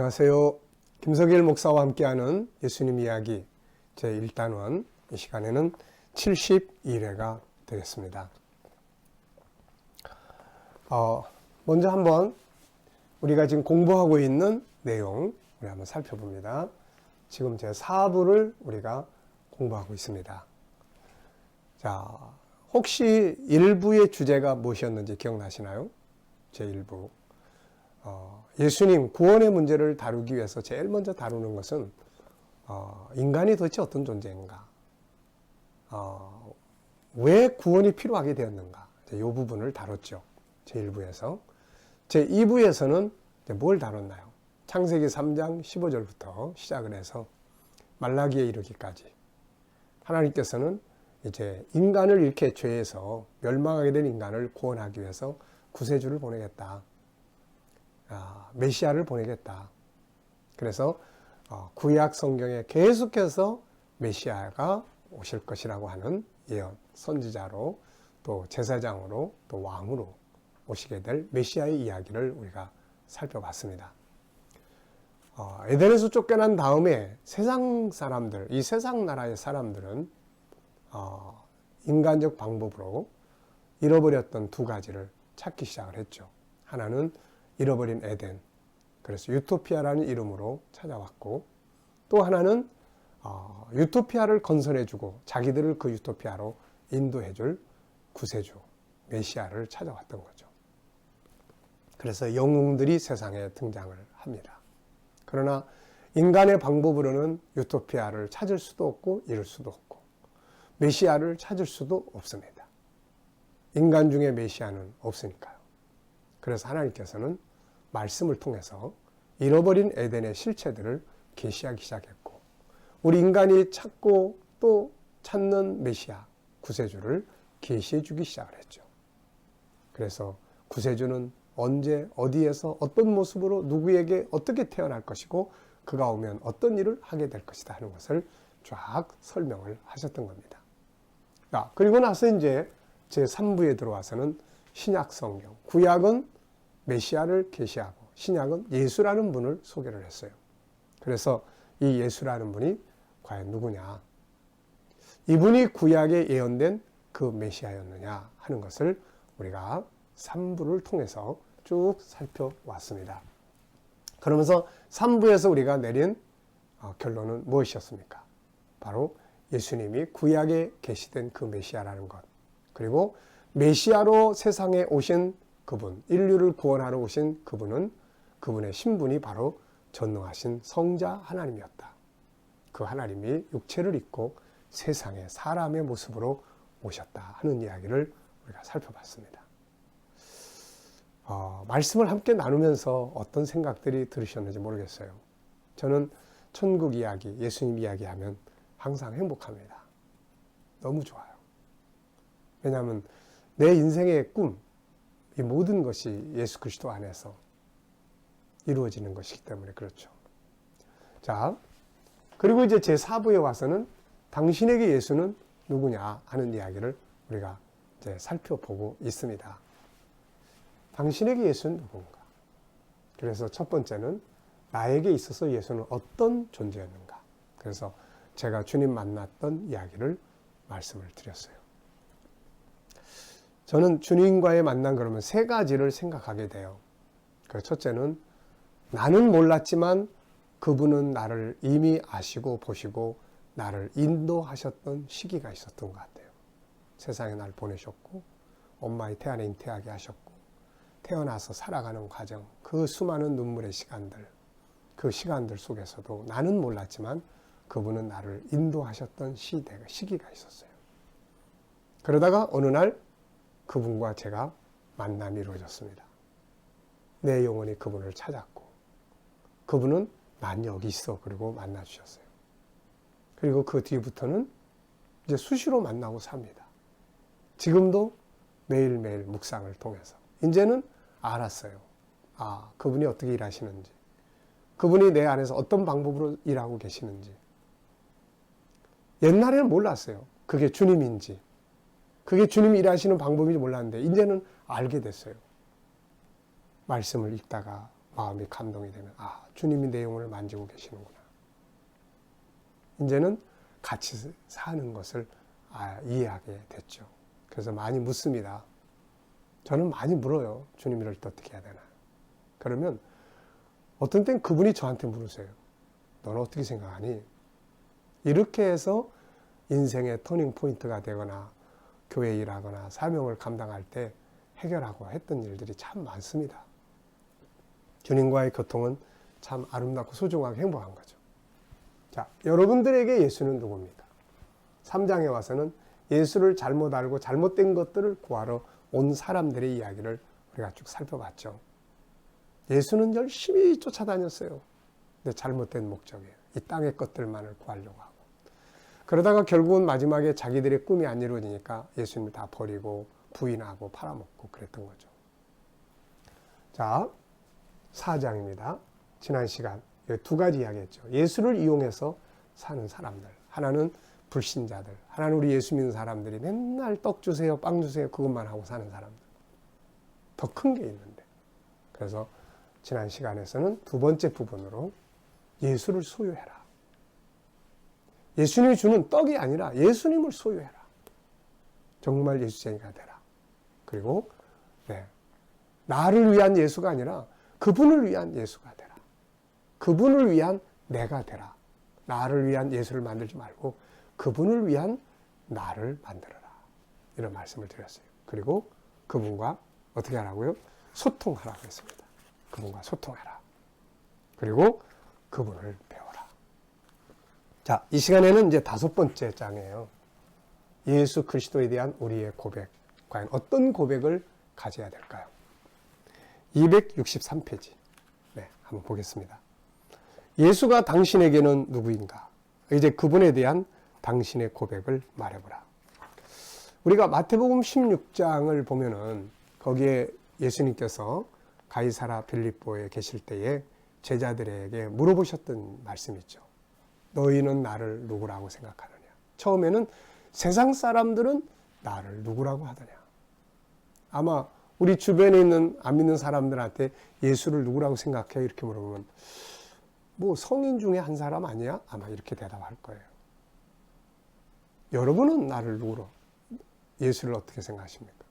안녕하세요. 김석일 목사와 함께하는 예수님 이야기 제1단원, 이 시간에는 71회가 되겠습니다. 먼저 한번 우리가 지금 공부하고 있는 내용 우리 한번 살펴봅니다. 지금 제4부를 우리가 공부하고 있습니다. 자, 혹시 1부의 주제가 무엇이었는지 기억나시나요? 제1부. 예수님 구원의 문제를 다루기 위해서 제일 먼저 다루는 것은 인간이 도대체 어떤 존재인가, 왜 구원이 필요하게 되었는가, 이 부분을 다뤘죠. 제1부에서. 제2부에서는 뭘 다뤘나요? 창세기 3장 15절부터 시작을 해서 말라기에 이르기까지 하나님께서는 이제 인간을 이렇게 죄에서 멸망하게 된 인간을 구원하기 위해서 구세주를 보내겠다. 메시아를 보내겠다. 그래서 구약 성경에 계속해서 메시아가 오실 것이라고 하는 예언, 선지자로 또 제사장으로 또 왕으로 오시게 될 메시아의 이야기를 우리가 살펴봤습니다. 에덴에서 쫓겨난 다음에 세상 사람들, 이 세상 나라의 사람들은 인간적 방법으로 잃어버렸던 두 가지를 찾기 시작을 했죠. 하나는 잃어버린 에덴, 그래서 유토피아라는 이름으로 찾아왔고, 또 하나는 유토피아를 건설해주고 자기들을 그 유토피아로 인도해줄 구세주, 메시아를 찾아왔던 거죠. 그래서 영웅들이 세상에 등장을 합니다. 그러나 인간의 방법으로는 유토피아를 찾을 수도 없고 이룰 수도 없고 메시아를 찾을 수도 없습니다. 인간 중에 메시아는 없으니까요. 그래서 하나님께서는 말씀을 통해서 잃어버린 에덴의 실체들을 계시하기 시작했고, 우리 인간이 찾고 또 찾는 메시아, 구세주를 계시해 주기 시작을 했죠. 그래서 구세주는 언제, 어디에서, 어떤 모습으로 누구에게 어떻게 태어날 것이고 그가 오면 어떤 일을 하게 될 것이다 하는 것을 쫙 설명을 하셨던 겁니다. 그리고 나서 이제 제3부에 들어와서는 신약 성경, 구약은 메시아를 계시하고 신약은 예수라는 분을 소개를 했어요. 그래서 이 예수라는 분이 과연 누구냐, 이분이 구약에 예언된 그 메시아였느냐 하는 것을 우리가 3부를 통해서 쭉 살펴왔습니다. 그러면서 3부에서 우리가 내린 결론은 무엇이었습니까? 바로 예수님이 구약에 계시된 그 메시아라는 것, 그리고 메시아로 세상에 오신 그분, 인류를 구원하러 오신 그분은, 그분의 신분이 바로 전능하신 성자 하나님이었다. 그 하나님이 육체를 입고 세상에 사람의 모습으로 오셨다 하는 이야기를 우리가 살펴봤습니다. 말씀을 함께 나누면서 어떤 생각들이 들으셨는지 모르겠어요. 저는 천국 이야기, 예수님 이야기하면 항상 행복합니다. 너무 좋아요. 왜냐하면 내 인생의 꿈, 이 모든 것이 예수 그리스도 안에서 이루어지는 것이기 때문에 그렇죠. 자, 그리고 이제 제4부에 와서는 당신에게 예수는 누구냐 하는 이야기를 우리가 이제 살펴보고 있습니다. 당신에게 예수는 누군가? 그래서 첫 번째는 나에게 있어서 예수는 어떤 존재였는가? 그래서 제가 주님 만났던 이야기를 말씀을 드렸어요. 저는 주님과의 만남, 그러면 세 가지를 생각하게 돼요. 첫째는 나는 몰랐지만 그분은 나를 이미 아시고 보시고 나를 인도하셨던 시기가 있었던 것 같아요. 세상에 날 보내셨고 엄마의 태 안에 잉태하게 하셨고 태어나서 살아가는 과정, 그 수많은 눈물의 시간들, 그 시간들 속에서도 나는 몰랐지만 그분은 나를 인도하셨던 시기가 있었어요. 그러다가 어느 날 그분과 제가 만남이 이루어졌습니다. 내 영혼이 그분을 찾았고 그분은 난 여기 있어 그리고 만나주셨어요. 그리고 그 뒤부터는 이제 수시로 만나고 삽니다. 지금도 매일매일 묵상을 통해서 이제는 알았어요. 그분이 어떻게 일하시는지, 그분이 내 안에서 어떤 방법으로 일하고 계시는지. 옛날에는 몰랐어요. 그게 주님인지, 그게 주님이 일하시는 방법인지 몰랐는데 이제는 알게 됐어요. 말씀을 읽다가 마음이 감동이 되면 주님이 내 영혼을 만지고 계시는구나. 이제는 같이 사는 것을 이해하게 됐죠. 그래서 많이 묻습니다. 저는 많이 물어요. 주님 이럴 때 어떻게 해야 되나. 그러면 어떤 땐 그분이 저한테 물으세요. 너는 어떻게 생각하니? 이렇게 해서 인생의 터닝 포인트가 되거나 교회 일하거나 사명을 감당할 때 해결하고 했던 일들이 참 많습니다. 주님과의 교통은 참 아름답고 소중하고 행복한 거죠. 자, 여러분들에게 예수는 누굽니까? 3장에 와서는 예수를 잘못 알고 잘못된 것들을 구하러 온 사람들의 이야기를 우리가 쭉 살펴봤죠. 예수는 열심히 쫓아다녔어요. 근데 잘못된 목적이에요. 이 땅의 것들만을 구하려고 하고. 그러다가 결국은 마지막에 자기들의 꿈이 안 이루어지니까 예수님을 다 버리고 부인하고 팔아먹고 그랬던 거죠. 자, 4장입니다. 지난 시간 두 가지 이야기했죠. 예수를 이용해서 사는 사람들. 하나는 불신자들. 하나는 우리 예수 믿는 사람들이 맨날 떡 주세요, 빵 주세요 그것만 하고 사는 사람들. 더 큰 게 있는데. 그래서 지난 시간에서는 두 번째 부분으로 예수를 소유해라. 예수님이 주는 떡이 아니라 예수님을 소유해라. 정말 예수쟁이가 되라. 그리고 나를 위한 예수가 아니라 그분을 위한 예수가 되라. 그분을 위한 내가 되라. 나를 위한 예수를 만들지 말고 그분을 위한 나를 만들어라. 이런 말씀을 드렸어요. 그리고 그분과 어떻게 하라고요? 소통하라고 했습니다. 그분과 소통해라. 그리고 그분을 배워라. 자, 이 시간에는 이제 5번째 장이에요. 예수 그리스도에 대한 우리의 고백. 과연 어떤 고백을 가져야 될까요? 263페이지. 네, 한번 보겠습니다. 예수가 당신에게는 누구인가? 이제 그분에 대한 당신의 고백을 말해보라. 우리가 마태복음 16장을 보면은 거기에 예수님께서 가이사라 빌립보에 계실 때에 제자들에게 물어보셨던 말씀이 있죠. 너희는 나를 누구라고 생각하느냐? 처음에는 세상 사람들은 나를 누구라고 하더냐? 아마 우리 주변에 있는 안 믿는 사람들한테 예수를 누구라고 생각해? 이렇게 물어보면 뭐 성인 중에 한 사람 아니야? 아마 이렇게 대답할 거예요. 여러분은 나를 누구로, 예수를 어떻게 생각하십니까?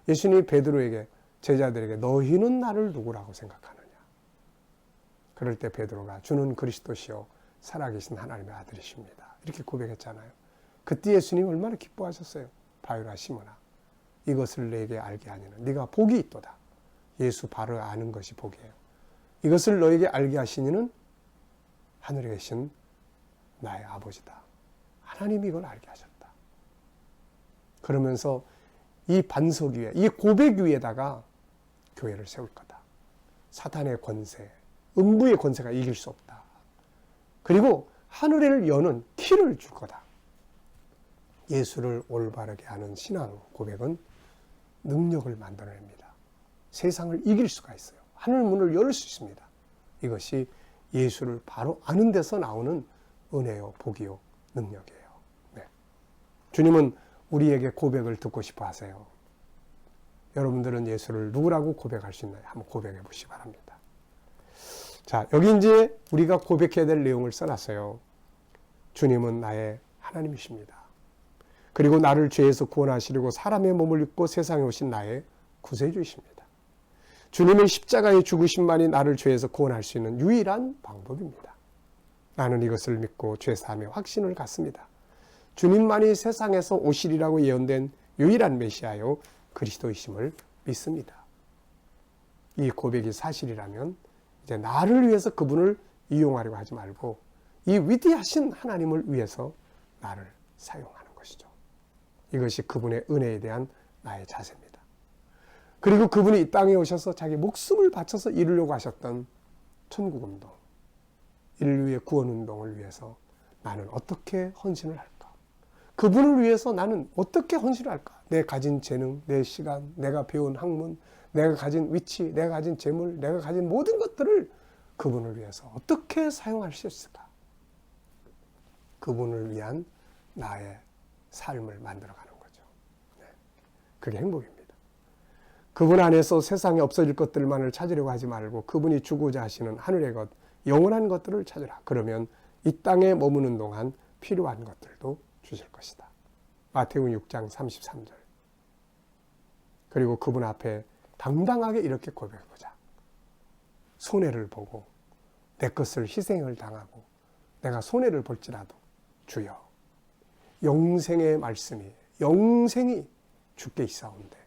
예수님이 베드로에게, 제자들에게 너희는 나를 누구라고 생각하느냐? 그럴 때 베드로가 주는 그리스도시요 살아계신 하나님의 아들이십니다. 이렇게 고백했잖아요. 그때 예수님 얼마나 기뻐하셨어요. 바요라 시몬아, 이것을 내게 알게 하니는 네가 복이 있도다. 예수 바로 아는 것이 복이에요. 이것을 너에게 알게 하시니는 하늘에 계신 나의 아버지다. 하나님이 이걸 알게 하셨다. 그러면서 이 반석 위에, 이 고백 위에다가 교회를 세울 거다. 사탄의 권세, 음부의 권세가 이길 수 없다. 그리고 하늘을 여는 키를 줄 거다. 예수를 올바르게 하는 신앙 고백은 능력을 만들어냅니다. 세상을 이길 수가 있어요. 하늘 문을 열 수 있습니다. 이것이 예수를 바로 아는 데서 나오는 은혜요, 복이요, 능력이에요. 네. 주님은 우리에게 고백을 듣고 싶어 하세요. 여러분들은 예수를 누구라고 고백할 수 있나요? 한번 고백해 보시기 바랍니다. 자, 여기 이제 우리가 고백해야 될 내용을 써놨어요. 주님은 나의 하나님이십니다. 그리고 나를 죄에서 구원하시려고 사람의 몸을 입고 세상에 오신 나의 구세주이십니다. 주님의 십자가의 죽으심만이 나를 죄에서 구원할 수 있는 유일한 방법입니다. 나는 이것을 믿고 죄사함의 확신을 갖습니다. 주님만이 세상에서 오시리라고 예언된 유일한 메시아요 그리스도이심을 믿습니다. 이 고백이 사실이라면 이제 나를 위해서 그분을 이용하려고 하지 말고 이 위대하신 하나님을 위해서 나를 사용하는 것이죠. 이것이 그분의 은혜에 대한 나의 자세입니다. 그리고 그분이 이 땅에 오셔서 자기 목숨을 바쳐서 이루려고 하셨던 천국운동, 인류의 구원운동을 위해서 나는 어떻게 헌신을 할까? 그분을 위해서 나는 어떻게 헌신을 할까? 내 가진 재능, 내 시간, 내가 배운 학문, 내가 가진 위치, 내가 가진 재물, 내가 가진 모든 것들을 그분을 위해서 어떻게 사용할 수 있을까? 그분을 위한 나의 삶을 만들어가는 거죠. 네. 그게 행복입니다. 그분 안에서 세상에 없어질 것들만을 찾으려고 하지 말고 그분이 주고자 하시는 하늘의 것, 영원한 것들을 찾으라. 그러면 이 땅에 머무는 동안 필요한 것들도 주실 것이다. 마태복음 6장 33절. 그리고 그분 앞에 당당하게 이렇게 고백해보자. 손해를 보고 내 것을 희생을 당하고 내가 손해를 볼지라도 주여, 영생의 말씀이, 영생이 주께 있사온데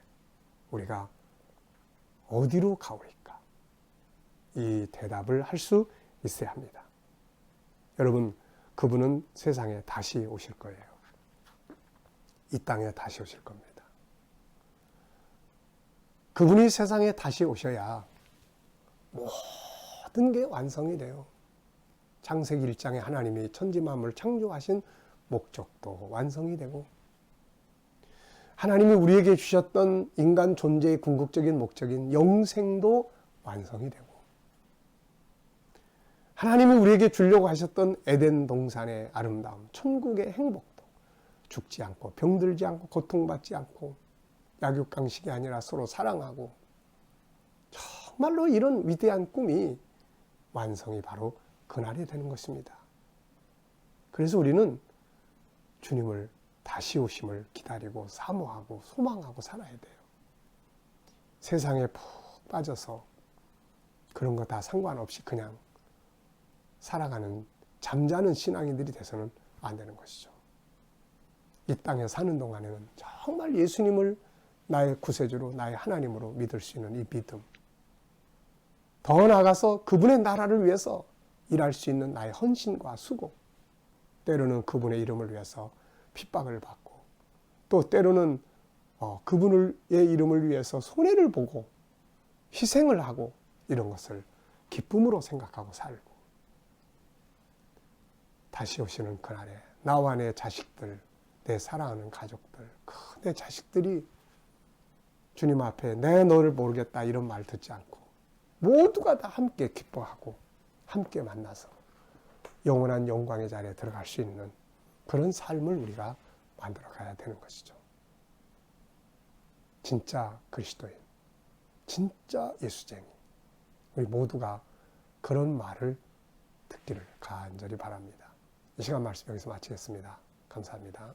우리가 어디로 가오리까? 이 대답을 할 수 있어야 합니다. 여러분, 그분은 세상에 다시 오실 거예요. 이 땅에 다시 오실 겁니다. 그분이 세상에 다시 오셔야 모든 게 완성이 돼요. 창세기 1장에 하나님이 천지만물을 창조하신 목적도 완성이 되고, 하나님이 우리에게 주셨던 인간 존재의 궁극적인 목적인 영생도 완성이 되고, 하나님이 우리에게 주려고 하셨던 에덴 동산의 아름다움, 천국의 행복도 죽지 않고 병들지 않고 고통받지 않고 약육강식이 아니라 서로 사랑하고, 정말로 이런 위대한 꿈이 완성이 바로 그날이 되는 것입니다. 그래서 우리는 주님을 다시 오심을 기다리고 사모하고 소망하고 살아야 돼요. 세상에 푹 빠져서 그런 거 다 상관없이 그냥 살아가는 잠자는 신앙인들이 돼서는 안 되는 것이죠. 이 땅에 사는 동안에는 정말 예수님을 나의 구세주로, 나의 하나님으로 믿을 수 있는 이 믿음, 더 나아가서 그분의 나라를 위해서 일할 수 있는 나의 헌신과 수고, 때로는 그분의 이름을 위해서 핍박을 받고, 또 때로는 그분의 이름을 위해서 손해를 보고 희생을 하고, 이런 것을 기쁨으로 생각하고 살고, 다시 오시는 그날에 나와 내 자식들, 내 사랑하는 가족들, 내 자식들이 주님 앞에 내 너를 모르겠다 이런 말 듣지 않고 모두가 다 함께 기뻐하고 함께 만나서 영원한 영광의 자리에 들어갈 수 있는 그런 삶을 우리가 만들어 가야 되는 것이죠. 진짜 그리스도인, 진짜 예수쟁이, 우리 모두가 그런 말을 듣기를 간절히 바랍니다. 이 시간 말씀 여기서 마치겠습니다. 감사합니다.